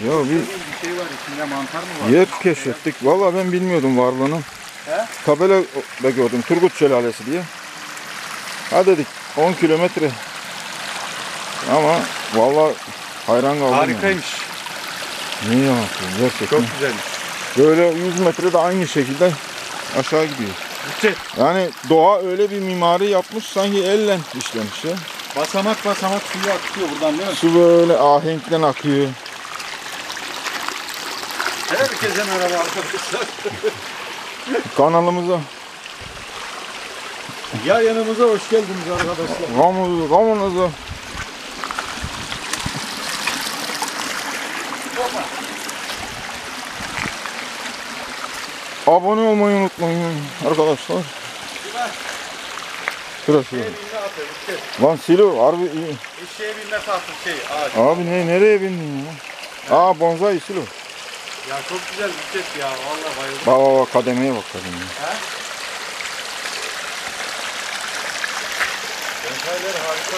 Ya bir şey var, içinde mantar mı var? yer keşfettik. Vallahi ben bilmiyordum varlığını. He? Tabela da gördüm. Turgut Şelalesi diye. Ha dedik 10 kilometre. Ama vallahi hayran kaldım. Harikaymış. Yani. Ne yapıyorsun gerçekten? Çok güzelmiş. Böyle 100 metre de aynı şekilde aşağı gidiyor. Yüksek. Yani doğa öyle bir mimari yapmış sanki elle işlemiş ya. Basamak basamak suyu akıyor buradan değil mi? Su böyle ahenkten akıyor. Herkese merhaba arkadaşlar. Kanalımıza Ya yanımıza hoş geldiniz arkadaşlar. kamunuza abone olmayı unutmayın arkadaşlar. Şurası. Lan Silo harbi iyi. Eşeğe binmesi artık ağaç. Abi nereye bindin ya? Aa bonsai Silo. Ya çok güzel bir ses ya. Vallahi bayıldım. Bak kademeye bak kademeye. He? Bonsailer harika.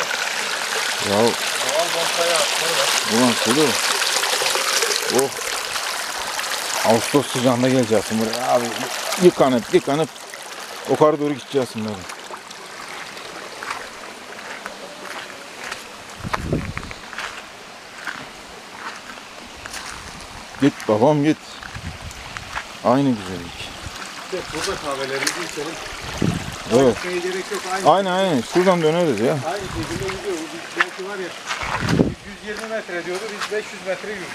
Ya Doğal bonsai ağaçları var. ulan Silo. Oh. Ağustos sıcağında geleceksin buraya abi. Yıkanıp yukarı doğru gideceksin böyle. Git babam git. Aynı güzellik. İşte burada kahvelerimizi içelim. Evet. Gitmeye gerek yok. Aynen. Şuradan döneriz ya. Aynı şekilde gidiyor. Biz belki var ya 120 metre diyordu. Biz 500 metre yürüdük.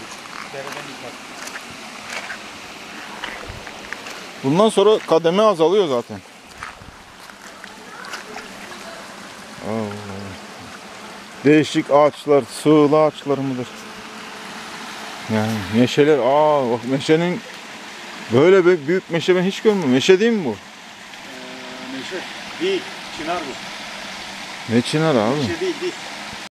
Dereden yukarı. Bundan sonra kademe azalıyor zaten. Allah. Değişik ağaçlar, sığla ağaçları mıdır? Yani meşeler, bak meşenin böyle bir büyük meşe ben hiç görmedim. Meşe değil mi bu? Meşe değil. Çınar bu. Ne çınar abi? Meşe değil.